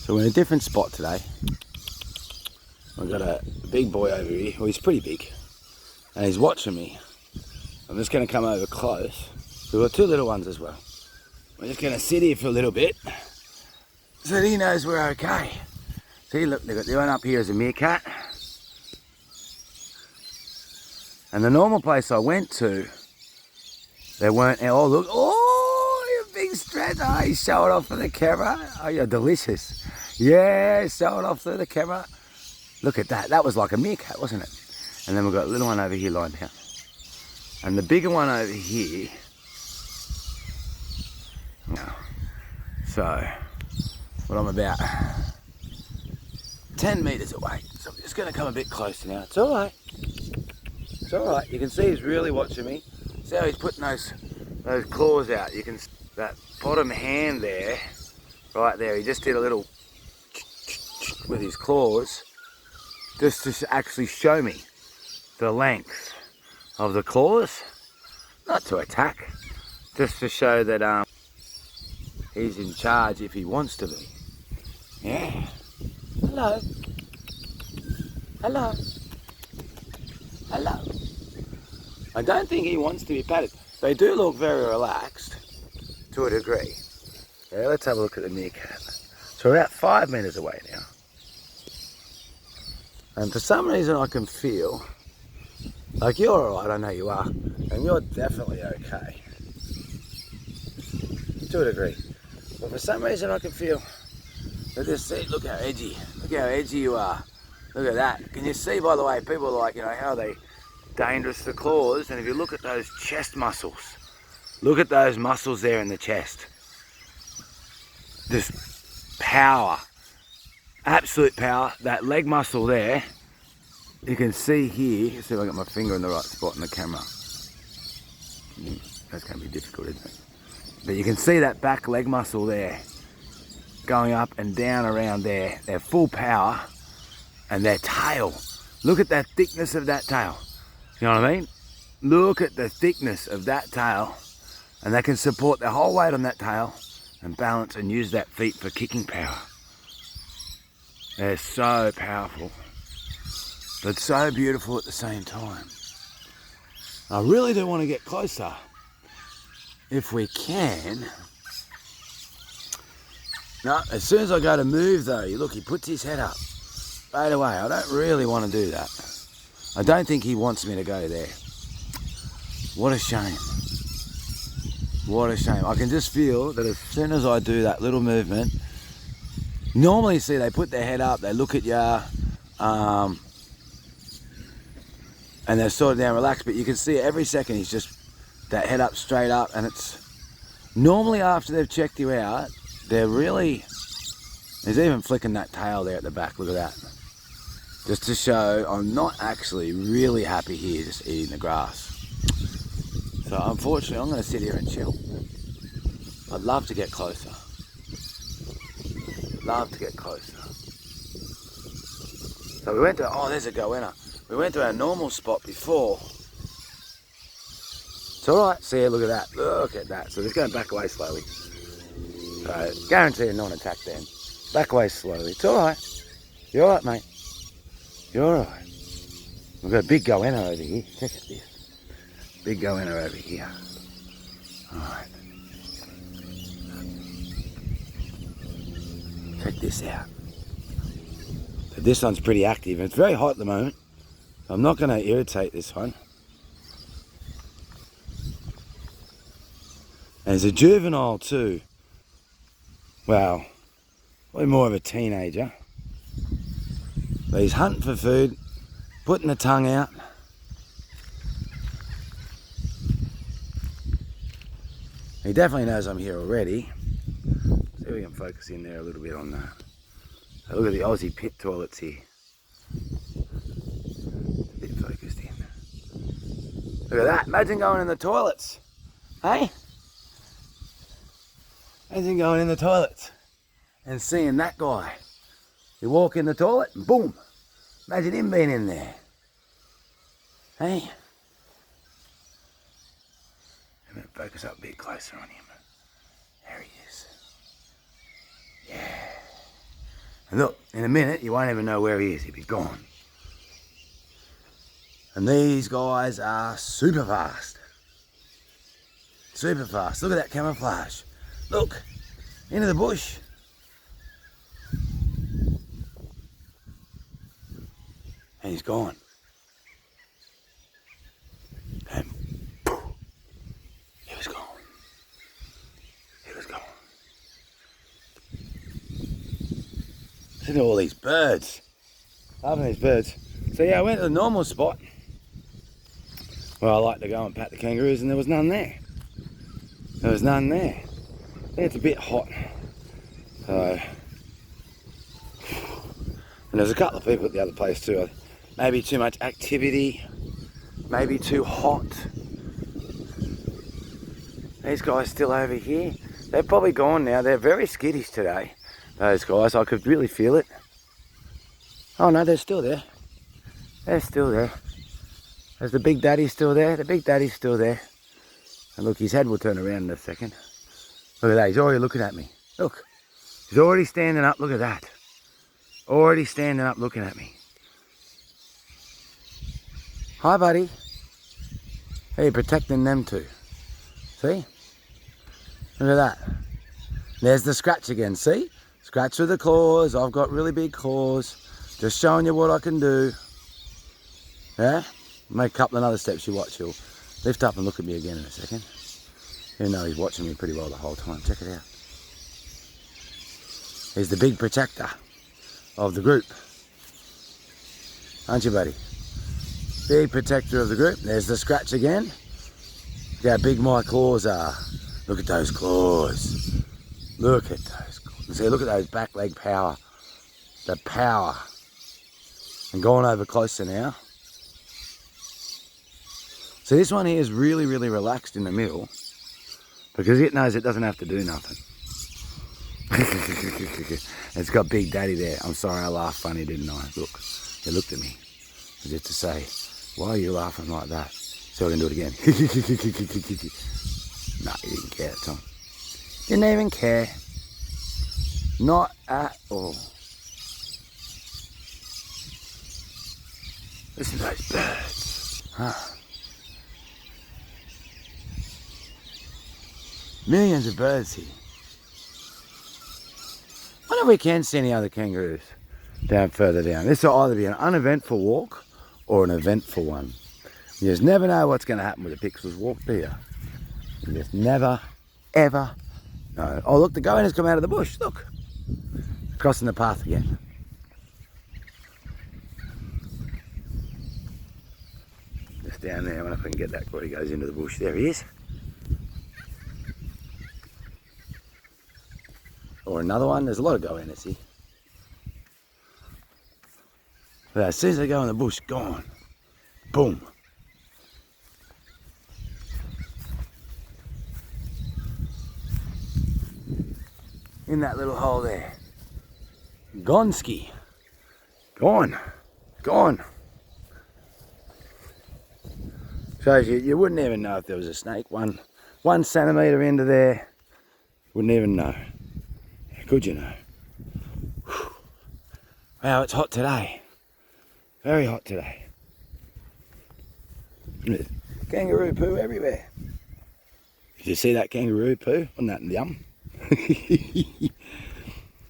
So we're in a different spot today. We've got a big boy over here. Well, he's pretty big. And he's watching me. I'm just going to come over close. We've got two little ones as well. We're just going to sit here for a little bit so that he knows we're okay. See, look, they've got the one up here is a meerkat. And the normal place I went to, there weren't, oh look, oh, you big stretch. Oh, you show it off for the camera. Oh, you're delicious. Yeah, show it off through the camera. Look at that. That was like a meerkat, wasn't it? And then we've got a little one over here lying down. And the bigger one over here. No. So, what I'm about 10 metres away. So I'm just going to come a bit closer now. It's alright. It's alright. You can see he's really watching me. See how he's putting those claws out. You can see that bottom hand there, right there. He just did a little with his claws just to actually show me the length of the claws, not to attack, just to show that he's in charge if he wants to be. Yeah. Hello. Hello. Hello. I don't think he wants to be patted. They do look very relaxed to a degree. Yeah, let's have a look at the meerkat. So we're about 5 metres away now. And for some reason I can feel like you're alright, I know you are, and you're definitely okay. To a degree. But for some reason I can feel that this seat, look how edgy you are. Look at that. Can you see, by the way, people are like, you know, how are they dangerous, the claws, and if you look at those chest muscles, look at those muscles there in the chest. Just power. Absolute power. That leg muscle there, you can see here. Let's see if I got my finger in the right spot in the camera. That's going to be difficult, isn't it? But you can see that back leg muscle there going up and down around there. They're full power. And their tail. Look at that thickness of that tail. You know what I mean? Look at the thickness of that tail. And they can support their whole weight on that tail and balance and use that feet for kicking power. They're so powerful, but so beautiful at the same time. I really do want to get closer, if we can. No, as soon as I go to move though, look, he puts his head up straight away. I don't really want to do that. I don't think he wants me to go there. What a shame. What a shame. I can just feel that as soon as I do that little movement, normally, see, they put their head up, they look at you, and they're sort of down relaxed, but you can see every second he's just that head up, straight up, and it's normally after they've checked you out, they're really, he's even flicking that tail there at the back, look at that. Just to show I'm not actually really happy here just eating the grass. So unfortunately I'm going to sit here and chill. I'd love to get closer. Love to get closer. So we went to, oh, there's a goanna. We went to our normal spot before. It's alright, see, look at that, look at that. So just going back away slowly. So guarantee a non-attack then. Back away slowly, it's alright. You're alright, mate. You're alright. We've got a big goanna over here, check out this. Big goanna over here. Alright. Check this out. So this one's pretty active. It's very hot at the moment. I'm not going to irritate this one. And it's a juvenile too. Well, probably more of a teenager. But he's hunting for food, putting the tongue out. He definitely knows I'm here already. See if we can focus in there a little bit on that. So look at the Aussie pit toilets here. A bit focused in. Look at that. Imagine going in the toilets. Hey? Imagine going in the toilets and seeing that guy. You walk in the toilet and boom. Imagine him being in there. Hey? I'm going to focus up a bit closer on him. There he is. Yeah. And look, in a minute, you won't even know where he is. He'll be gone. And these guys are super fast. Super fast. Look at that camouflage. Look, into the bush. And he's gone. And poof, he was gone. He was gone. Look at all these birds. Loving these birds. So yeah, I went to the normal spot where I like to go and pat the kangaroos, and there was none there. There was none there. It's a bit hot. So, and there's a couple of people at the other place too. Maybe too much activity, maybe too hot. These guys still over here. They're probably gone now. They're very skittish today, those guys. I could really feel it. Oh no, they're still there. They're still there. Is the big daddy still there? The big daddy's still there. And look, his head will turn around in a second. Look at that, he's already looking at me. Look, he's already standing up, look at that. Already standing up looking at me. Hi, buddy. Hey, protecting them too. See? Look at that. There's the scratch again, see? Scratch with the claws. I've got really big claws. Just showing you what I can do. Yeah? Make a couple of other steps, you watch. He'll lift up and look at me again in a second. Even though he's watching me pretty well the whole time. Check it out. He's the big protector of the group. Aren't you, buddy? Big protector of the group. There's the scratch again. Look how big my claws are. Look at those claws. Look at those claws. See, look at those back leg power. The power. And going over closer now. So this one here is really, really relaxed in the middle because it knows it doesn't have to do nothing. It's got Big Daddy there. I'm sorry, I laughed funny, didn't I? Look, he looked at me as if to say, why are you laughing like that? So I can do it again. No, he didn't care, Tom. Didn't even care. Not at all. Listen to those birds. Huh. Millions of birds here. I wonder if we can see any other kangaroos down further down. This will either be an uneventful walk or an eventful one. You just never know what's going to happen with a Pixels walk, do you? You just never, ever know. Oh look, the goanna's come out of the bush, look. Crossing the path again. Just down there, I wonder if I can get that before he goes into the bush. There he is. Or another one. There's a lot of goannas here. But as soon as they go in the bush, gone. Boom. In that little hole there. Gonski. Gone. Gone. Shows you wouldn't even know if there was a snake. One centimetre into there. Wouldn't even know. Could you know? Whew. Wow, it's hot today. Very hot today. There's kangaroo poo everywhere. Did you see that kangaroo poo? Wasn't that yum?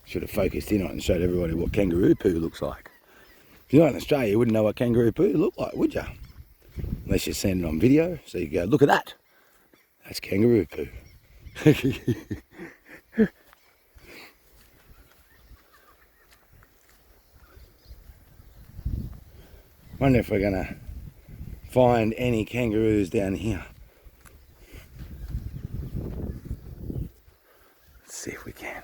Should have focused in on it and showed everybody what kangaroo poo looks like. If you're not in Australia, you wouldn't know what kangaroo poo looked like, would you? Unless you're seeing it on video, so you go, look at that. That's kangaroo poo. Wonder if we're gonna find any kangaroos down here. Let's see if we can.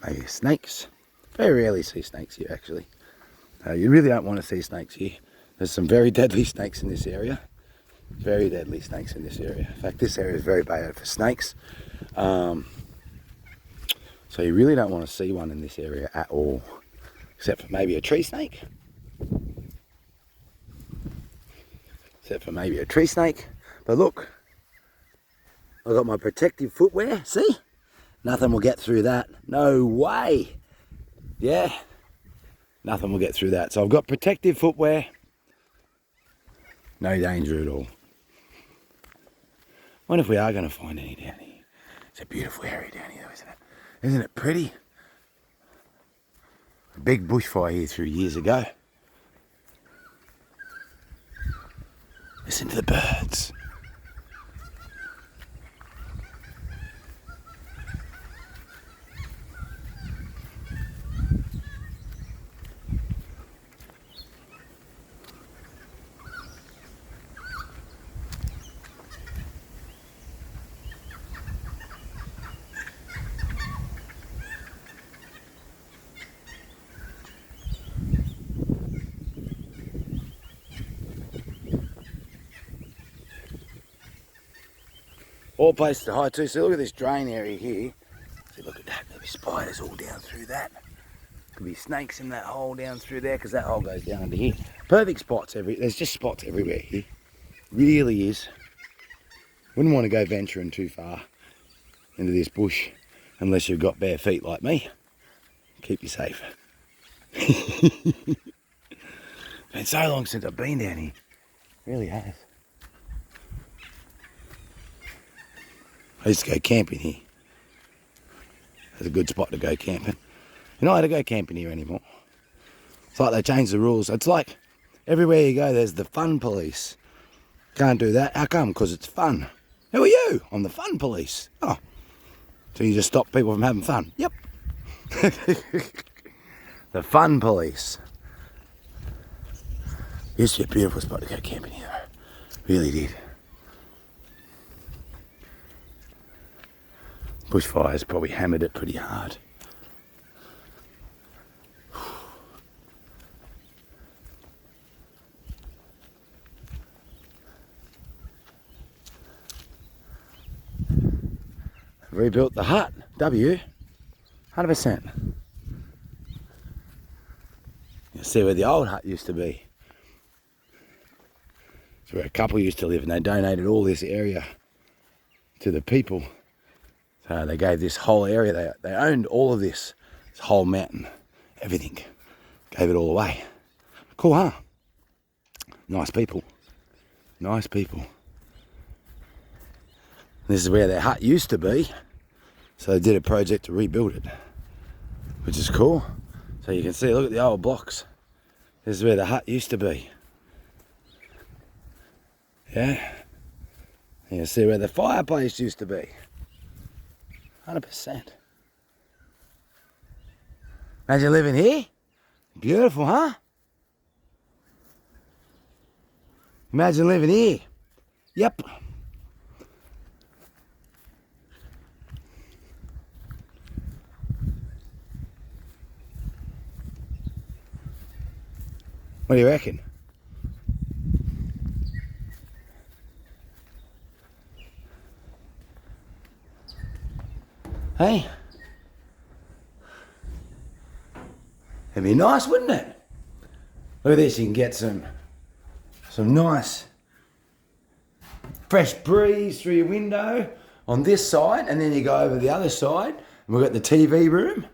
Maybe snakes. Very rarely see snakes here actually. You really don't want to see snakes here. There's some very deadly snakes in this area. Very deadly snakes in this area. In fact, this area is very bad for snakes. So you really don't want to see one in this area at all, except for maybe a tree snake. Except for maybe a tree snake. But look, I've got my protective footwear, see? Nothing will get through that. No way. Yeah, nothing will get through that. So I've got protective footwear. No danger at all. I wonder if we are going to find any down here. It's a beautiful area down here, isn't it? Isn't it pretty? A big bushfire here through years ago. Listen to the birds. All places to hide too. So look at this drain area here. See, look at that. There'll be spiders all down through that. Could be snakes in that hole down through there because that hole goes down into here. Perfect spots. There's just spots everywhere here. Really is. Wouldn't want to go venturing too far into this bush unless you've got bare feet like me. Keep you safe. Been so long since I've been down here. Really has. I used to go camping here. It's a good spot to go camping. You're not allowed to go camping here anymore. It's like they changed the rules. It's like everywhere you go, there's the fun police. Can't do that. How come? Because it's fun. Who are you? I'm the fun police. Oh. So you just stop people from having fun? Yep. The fun police. Used to be a beautiful spot to go camping here. Really did. Bushfires probably hammered it pretty hard. Rebuilt the hut, 100%. You see where the old hut used to be. It's where a couple used to live, and they donated all this area to the people. So they gave this whole area, they owned all of this whole mountain, everything. Gave it all away. Cool, huh? Nice people. Nice people. This is where their hut used to be. So they did a project to rebuild it, which is cool. So you can see, look at the old blocks. This is where the hut used to be. Yeah. You can see where the fireplace used to be. 100%. Imagine living here. Beautiful, huh? Imagine living here. Yep. What do you reckon? Hey? It'd be nice, wouldn't it? Look at this, you can get some nice fresh breeze through your window on this side, and then you go over the other side, and we've got the TV room.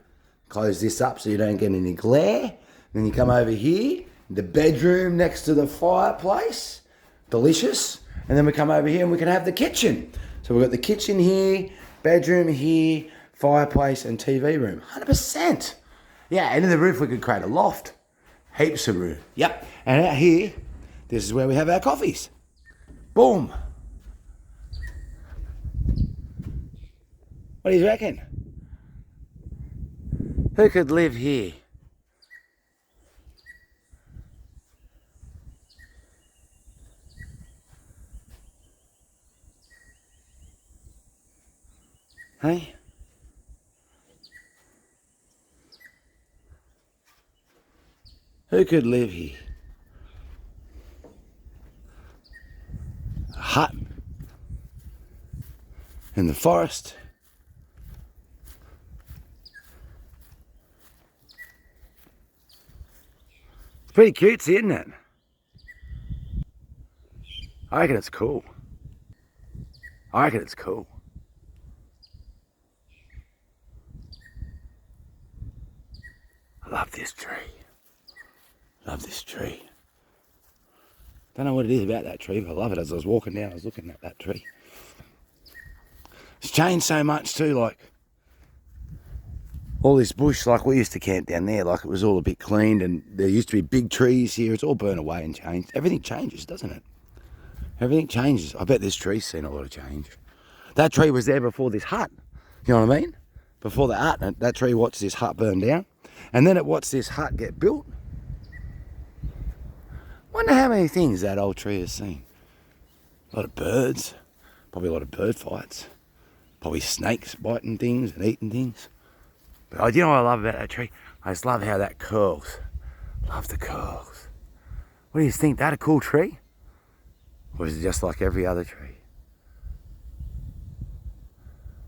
Close this up so you don't get any glare. Then you come over here, the bedroom next to the fireplace. Delicious. And then we come over here and we can have the kitchen. So we've got the kitchen here, bedroom here, fireplace and TV room. 100%. Yeah, and in the roof we could create a loft. Heaps of room. Yep. And out here, this is where we have our coffees. Boom. What do you reckon? Who could live here? Hey? Who could live here? A hut in the forest. It's pretty cutesy, isn't it? I reckon it's cool. I reckon it's cool. love this tree. Love this tree. Don't know what it is about that tree, but I love it. As I was walking down, I was looking at that tree. It's changed so much too, like all this bush, like we used to camp down there, like it was all a bit cleaned and there used to be big trees here. It's all burnt away and changed. Everything changes, doesn't it? Everything changes. I bet this tree's seen a lot of change. That tree was there before this hut. You know what I mean? Before the hut, that tree watched this hut burn down. And then it watched this hut get built. Wonder how many things that old tree has seen. A lot of birds. Probably a lot of bird fights. Probably snakes biting things and eating things. But you know what I love about that tree? I just love how that curls. Love the curls. What do you think? That a cool tree? Or is it just like every other tree?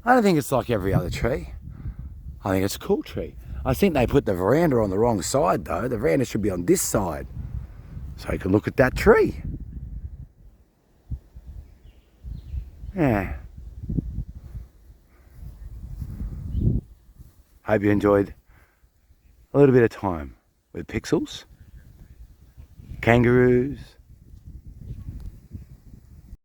I don't think it's like every other tree. I think it's a cool tree. I think they put the veranda on the wrong side though. The veranda should be on this side. So you can look at that tree. Yeah. Hope you enjoyed a little bit of time with Pixels, kangaroos,